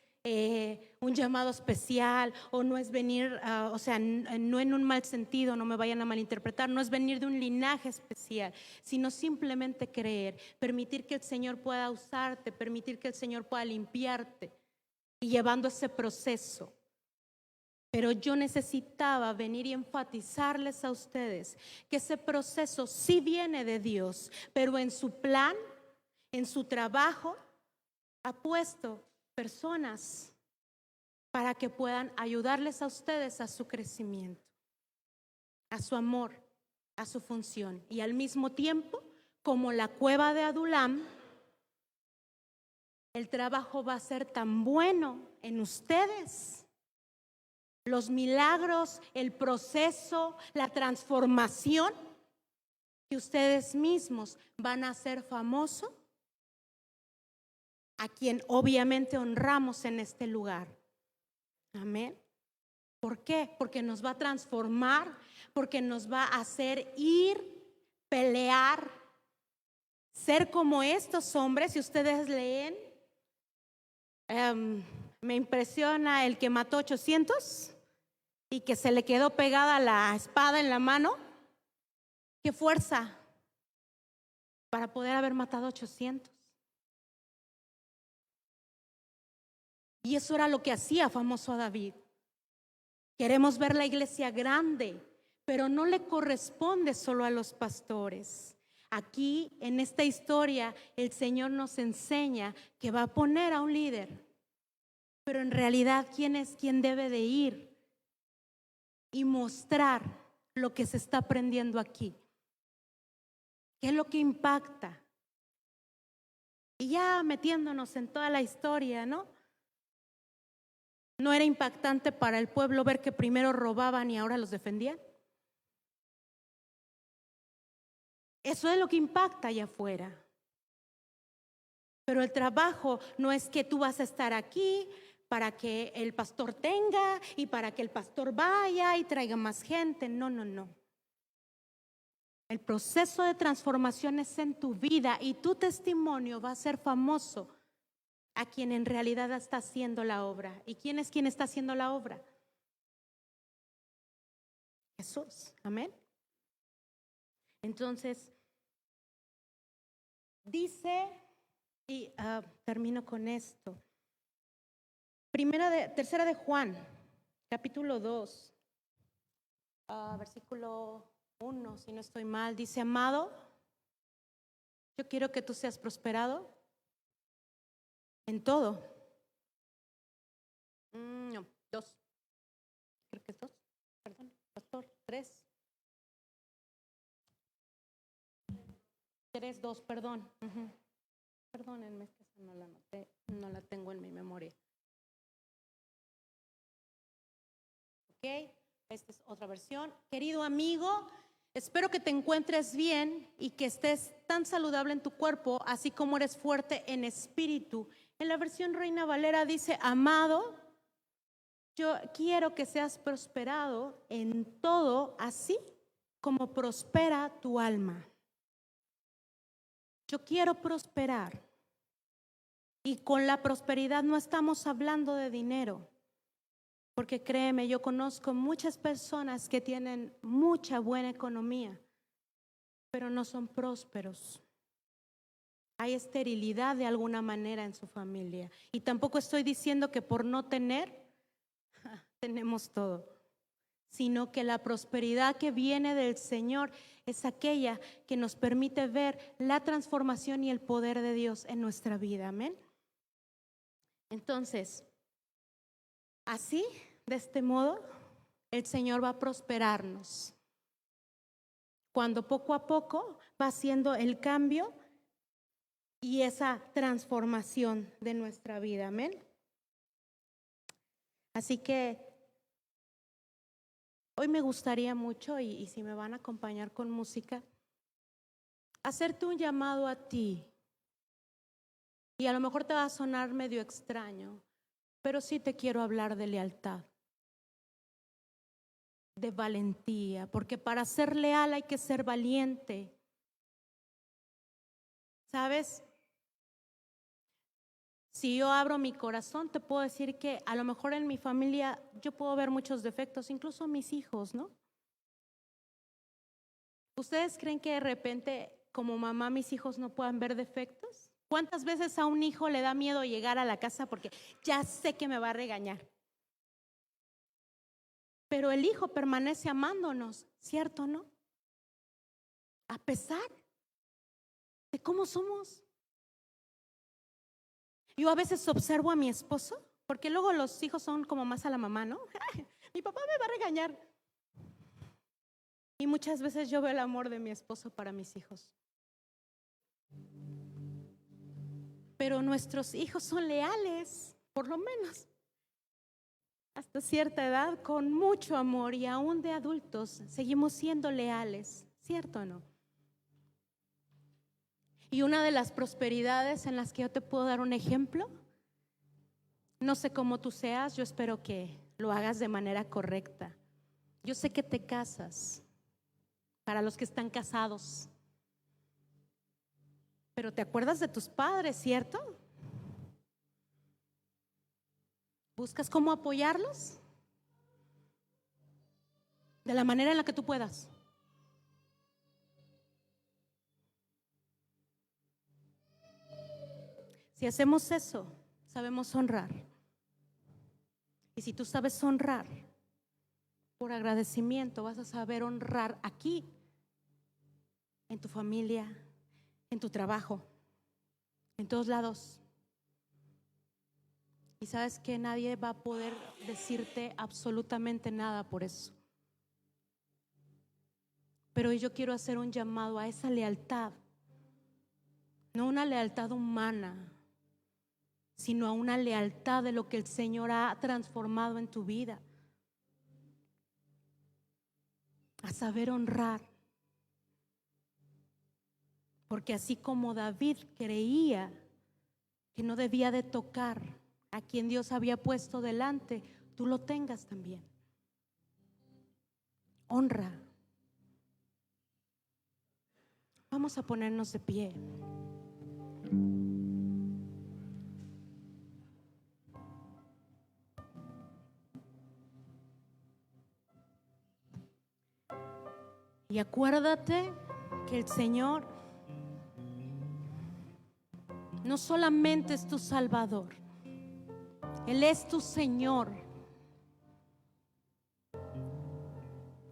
Speaker 3: un llamado especial, o no es venir, no en un mal sentido, no me vayan a malinterpretar, no es venir de un linaje especial, sino simplemente creer, permitir que el Señor pueda usarte, permitir que el Señor pueda limpiarte y llevando ese proceso. Pero yo necesitaba venir y enfatizarles a ustedes que ese proceso sí viene de Dios, pero en su plan, en su trabajo, ha puesto personas para que puedan ayudarles a ustedes a su crecimiento, a su amor, a su función. Y al mismo tiempo, como la cueva de Adulam, el trabajo va a ser tan bueno en ustedes. Los milagros, el proceso, la transformación, que ustedes mismos van a ser famosos a quien obviamente honramos en este lugar. Amén. ¿Por qué? Porque nos va a transformar, porque nos va a hacer ir, pelear, ser como estos hombres. Si ustedes leen, me impresiona el que mató 800 y que se le quedó pegada la espada en la mano. ¡Qué fuerza para poder haber matado 800! Y eso era lo que hacía famoso a David. Queremos ver la iglesia grande, pero no le corresponde solo a los pastores. Aquí, en esta historia, el Señor nos enseña que va a poner a un líder, pero en realidad, ¿quién es quien debe de ir y mostrar lo que se está aprendiendo aquí? ¿Qué es lo que impacta? Y ya metiéndonos en toda la historia, ¿no? ¿No era impactante para el pueblo ver que primero robaban y ahora los defendían? Eso es lo que impacta allá afuera. Pero el trabajo no es que tú vas a estar aquí para que el pastor tenga y para que el pastor vaya y traiga más gente. No, no, no. El proceso de transformación es en tu vida y tu testimonio va a ser famoso a quien en realidad está haciendo la obra. ¿Y quién es quien está haciendo la obra? Jesús. Amén. Entonces, dice, y termino con esto. Tercera de Juan, capítulo 2, versículo 1, si no estoy mal, dice: amado, yo quiero que tú seas prosperado en todo. No, 2. Creo que es 2. Perdón, pastor, 3. 3:2, perdón. Perdónenme, es que esa no la anoté, no la tengo en mi memoria. Ok, esta es otra versión. Querido amigo, espero que te encuentres bien y que estés tan saludable en tu cuerpo, así como eres fuerte en espíritu. En la versión Reina Valera dice: amado, yo quiero que seas prosperado en todo, así como prospera tu alma. Yo quiero prosperar. Y con la prosperidad no estamos hablando de dinero. Porque créeme, yo conozco muchas personas que tienen mucha buena economía, pero no son prósperos. Hay esterilidad de alguna manera en su familia. Y tampoco estoy diciendo que por no tener, tenemos todo, sino que la prosperidad que viene del Señor es aquella que nos permite ver la transformación y el poder de Dios en nuestra vida. Amén. Entonces, así, de este modo, el Señor va a prosperarnos. Cuando poco a poco va haciendo el cambio y esa transformación de nuestra vida. Amén. Así que hoy me gustaría mucho, y si me van a acompañar con música, hacerte un llamado a ti. Y a lo mejor te va a sonar medio extraño, pero sí te quiero hablar de lealtad, de valentía, porque para ser leal hay que ser valiente. ¿Sabes? Si yo abro mi corazón, te puedo decir que a lo mejor en mi familia yo puedo ver muchos defectos, incluso mis hijos, ¿no? ¿Ustedes creen que de repente como mamá mis hijos no puedan ver defectos? ¿Cuántas veces a un hijo le da miedo llegar a la casa porque ya sé que me va a regañar? Pero el hijo permanece amándonos, ¿cierto o no? A pesar de cómo somos. Yo a veces observo a mi esposo, porque luego los hijos son como más a la mamá, ¿no? Mi papá me va a regañar. Y muchas veces yo veo el amor de mi esposo para mis hijos. Pero nuestros hijos son leales, por lo menos hasta cierta edad, con mucho amor, y aún de adultos seguimos siendo leales, ¿cierto o no? Y una de las prosperidades en las que yo te puedo dar un ejemplo, no sé cómo tú seas, yo espero que lo hagas de manera correcta. Yo sé que te casas, para los que están casados, pero te acuerdas de tus padres, ¿cierto? ¿Buscas cómo apoyarlos? De la manera en la que tú puedas. Si hacemos eso, sabemos honrar. Y si tú sabes honrar, por agradecimiento vas a saber honrar aquí, en tu familia, en tu trabajo, en todos lados. Y sabes que nadie va a poder decirte absolutamente nada por eso. Pero yo quiero hacer un llamado a esa lealtad, no una lealtad humana, sino a una lealtad de lo que el Señor ha transformado en tu vida. A saber honrar. Porque así como David creía que no debía de tocar a quien Dios había puesto delante, tú lo tengas también. Honra. Vamos a ponernos de pie. Y acuérdate que el Señor no solamente es tu Salvador, Él es tu Señor.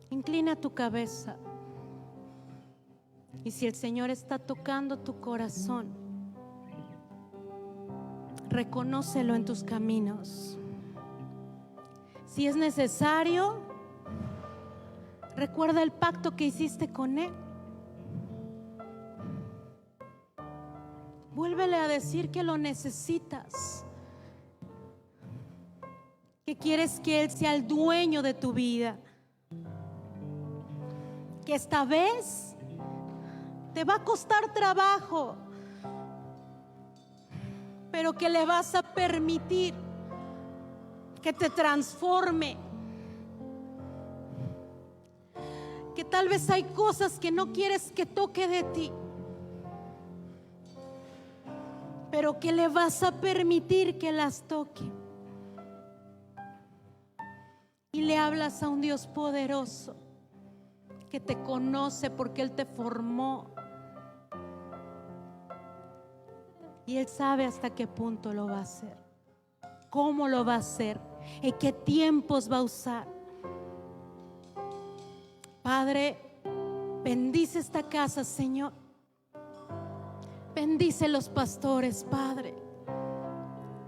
Speaker 3: Inclina tu cabeza. Y si el Señor está tocando tu corazón, reconócelo en tus caminos. Si es necesario, recuerda el pacto que hiciste con Él. Vuélvele a decir que lo necesitas, que quieres que Él sea el dueño de tu vida, que esta vez te va a costar trabajo, pero que le vas a permitir que te transforme. Que tal vez hay cosas que no quieres que toque de ti, pero que le vas a permitir que las toque. Y le hablas a un Dios poderoso que te conoce porque Él te formó. Y Él sabe hasta qué punto lo va a hacer, cómo lo va a hacer, en qué tiempos va a usar. Padre, bendice esta casa, Señor. Bendice los pastores, Padre.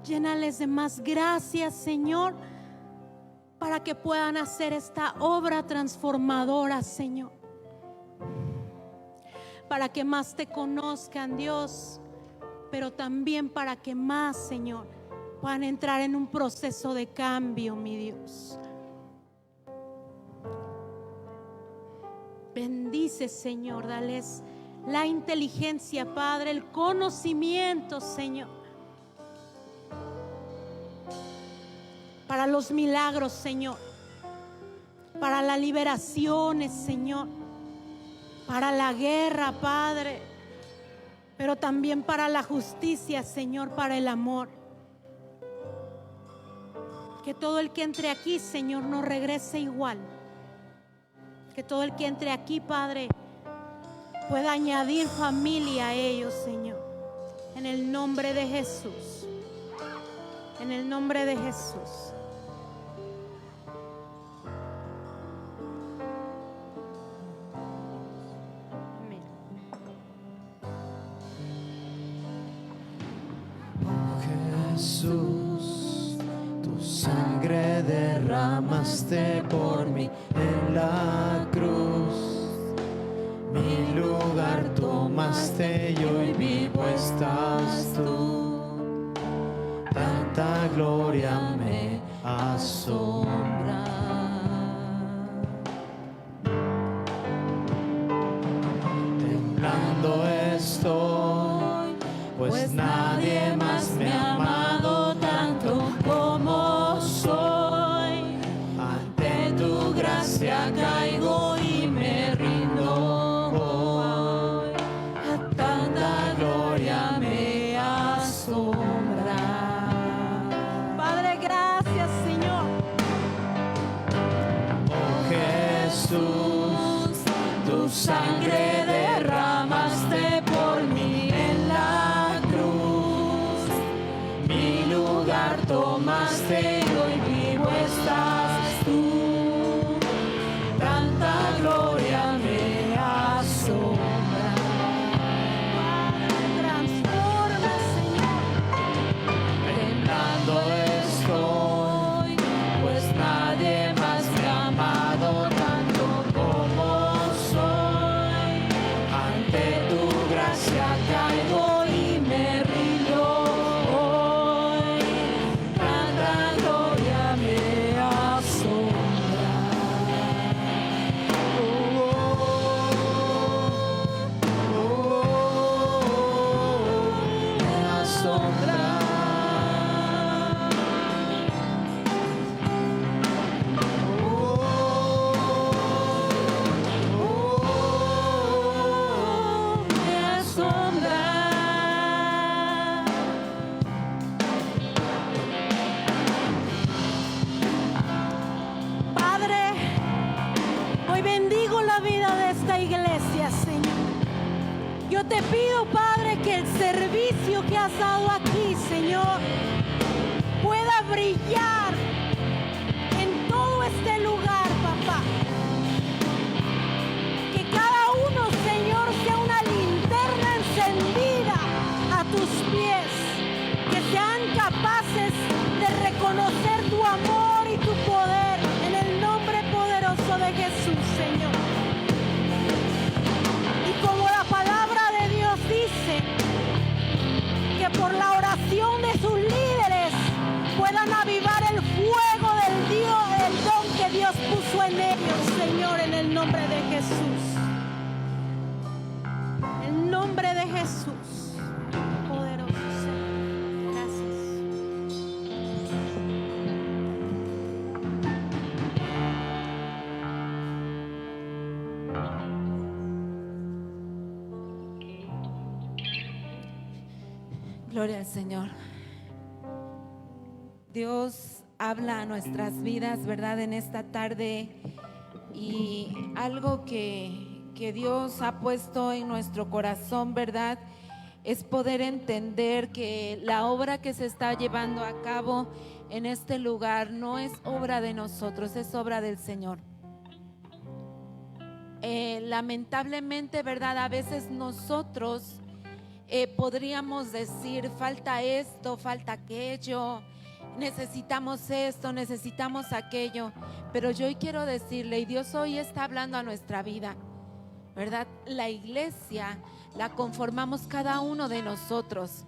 Speaker 3: Llénales de más gracias, Señor, para que puedan hacer esta obra transformadora, Señor. Para que más te conozcan, Dios, pero también para que más, Señor, puedan entrar en un proceso de cambio, mi Dios. Bendice, Señor, dales la inteligencia, Padre, el conocimiento, Señor, para los milagros, Señor, para las liberaciones, Señor, para la guerra, Padre, pero también para la justicia, Señor, para el amor. Que todo el que entre aquí, Señor, no regrese igual. Que todo el que entre aquí, Padre, pueda añadir familia a ellos, Señor. En el nombre de Jesús. En el nombre de Jesús. Amén.
Speaker 4: Oh Jesús, tu sangre derramaste por mí en la cruz. Mi lugar tomaste y hoy vivo estás tú. Tanta gloria me asombra. Temblando estoy Jesús, tu sangre derramaste por mí en la cruz. Mi lugar tomaste y hoy vivo estás tú. Tanta gloria me asombra.
Speaker 3: Transforma, Señor.
Speaker 4: Temblando estoy, pues nadie más me ha amado tanto como soy. Ante tu gracia caigo y me rindo hoy. Tanta gloria me asombra. Me asombra. Me asombra.
Speaker 3: Padre, hoy bendigo la vida de esta iglesia, Señor. Yo te pido, Padre, que el servicio que has dado aquí, Señor, pueda brillar en todo este lugar, papá. Que cada uno, Señor, sea una linterna encendida a tus pies. Que sean capaces de reconocer tu amor y tu poder en el nombre poderoso de Jesús, Señor. Y como la palabra de Dios dice, que por la oración de sus líderes puedan avivar el fuego del Dios, el don que Dios puso en ellos, Señor, en el nombre de Jesús. En el nombre de Jesús, poderoso Señor. Gracias.
Speaker 1: Gloria al Señor. Dios habla a nuestras vidas, ¿verdad? En esta tarde, y algo que Dios ha puesto en nuestro corazón, ¿verdad? Es poder entender que la obra que se está llevando a cabo en este lugar no es obra de nosotros, es obra del Señor. Lamentablemente, ¿verdad? A veces nosotros podríamos decir, falta esto, falta aquello, necesitamos esto, necesitamos aquello, pero yo hoy quiero decirle, y Dios hoy está hablando a nuestra vida, ¿verdad? La iglesia la conformamos cada uno de nosotros,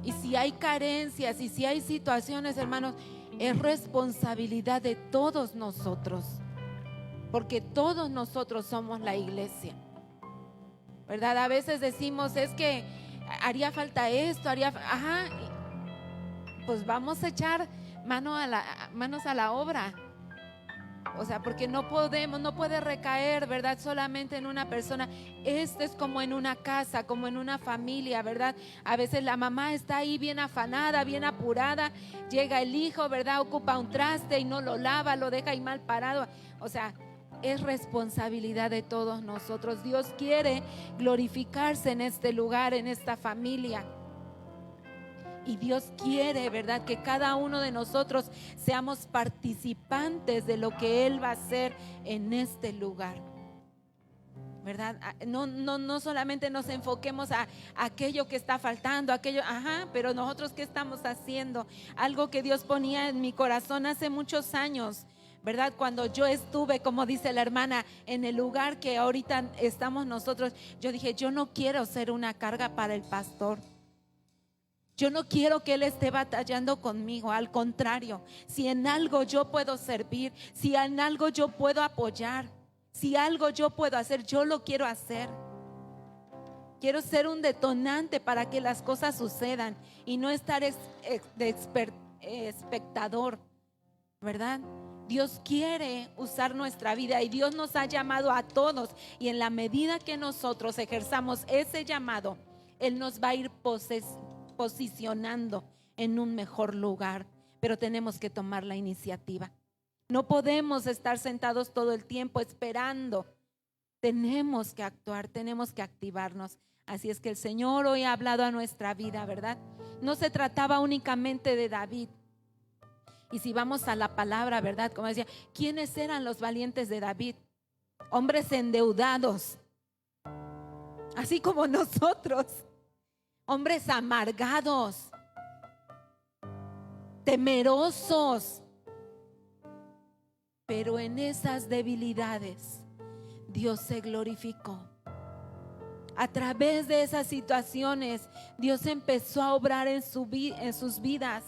Speaker 1: y si hay carencias y si hay situaciones, hermanos, es responsabilidad de todos nosotros, porque todos nosotros somos la iglesia, ¿verdad? A veces decimos, es que haría falta esto, ajá, pues vamos a echar manos a la obra. O sea, porque no puede recaer, ¿verdad? Solamente en una persona. Esto es como en una casa, como en una familia, ¿verdad? A veces la mamá está ahí bien afanada, bien apurada. Llega el hijo, ¿verdad? Ocupa un traste y no lo lava, lo deja ahí mal parado. O sea, es responsabilidad de todos nosotros. Dios quiere glorificarse en este lugar, en esta familia. Y Dios quiere, ¿verdad?, que cada uno de nosotros seamos participantes de lo que Él va a hacer en este lugar, ¿verdad? No solamente nos enfoquemos a aquello que está faltando, aquello, pero nosotros ¿qué estamos haciendo? Algo que Dios ponía en mi corazón hace muchos años, ¿verdad? Cuando yo estuve, como dice la hermana, en el lugar que ahorita estamos nosotros, yo dije, yo no quiero ser una carga para el pastor. Yo no quiero que él esté batallando conmigo, al contrario, si en algo yo puedo servir, si en algo yo puedo apoyar, si algo yo puedo hacer, yo lo quiero hacer. Quiero ser un detonante para que las cosas sucedan y no estar de espectador, ¿verdad? Dios quiere usar nuestra vida y Dios nos ha llamado a todos, y en la medida que nosotros ejerzamos ese llamado, Él nos va a ir posicionando en un mejor lugar, pero tenemos que tomar la iniciativa. No podemos estar sentados todo el tiempo esperando. Tenemos que actuar, tenemos que activarnos. Así es que el Señor hoy ha hablado a nuestra vida, ¿verdad? No se trataba únicamente de David. Y si vamos a la palabra, ¿verdad? Como decía, ¿quiénes eran los valientes de David? Hombres endeudados, así como nosotros. Hombres amargados, temerosos. Pero en esas debilidades Dios se glorificó. A través de esas situaciones Dios empezó a obrar en sus vidas.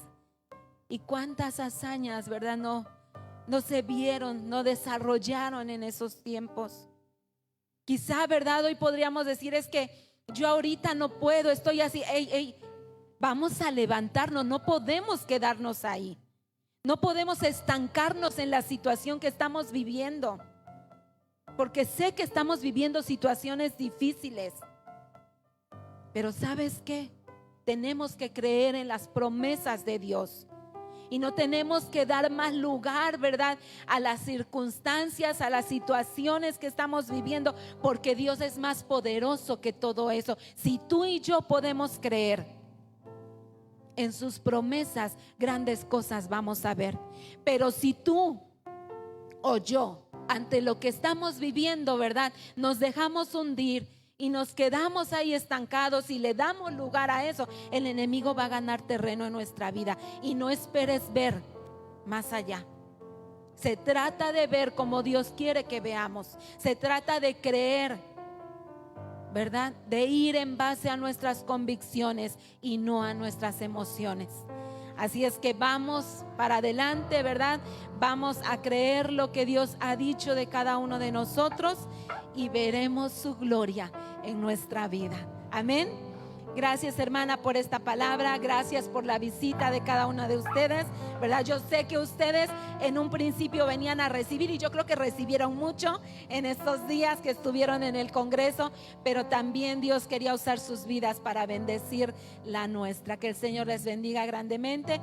Speaker 1: Y cuántas hazañas, ¿verdad? No se vieron, no desarrollaron en esos tiempos. Quizá, ¿verdad? Hoy podríamos decir, es que yo ahorita no puedo, estoy así. Vamos a levantarnos, no podemos quedarnos ahí. No podemos estancarnos en la situación que estamos viviendo, porque sé que estamos viviendo situaciones difíciles. Pero ¿sabes qué? Tenemos que creer en las promesas de Dios. Y no tenemos que dar más lugar, ¿verdad?, a las circunstancias, a las situaciones que estamos viviendo, porque Dios es más poderoso que todo eso. Si tú y yo podemos creer en sus promesas, grandes cosas vamos a ver. Pero si tú o yo, ante lo que estamos viviendo, ¿verdad?, nos dejamos hundir y nos quedamos ahí estancados y le damos lugar a eso, el enemigo va a ganar terreno en nuestra vida. Y no esperes ver más allá. Se trata de ver como Dios quiere que veamos. Se trata de creer, ¿verdad? De ir en base a nuestras convicciones y no a nuestras emociones. Así es que vamos para adelante, ¿verdad? Vamos a creer lo que Dios ha dicho de cada uno de nosotros y veremos su gloria en nuestra vida. Amén. Gracias, hermana, por esta palabra. Gracias por la visita de cada una de ustedes, ¿verdad? Yo sé que ustedes en un principio venían a recibir, y yo creo que recibieron mucho en estos días que estuvieron en el Congreso, pero también Dios quería usar sus vidas para bendecir la nuestra. Que el Señor les bendiga grandemente.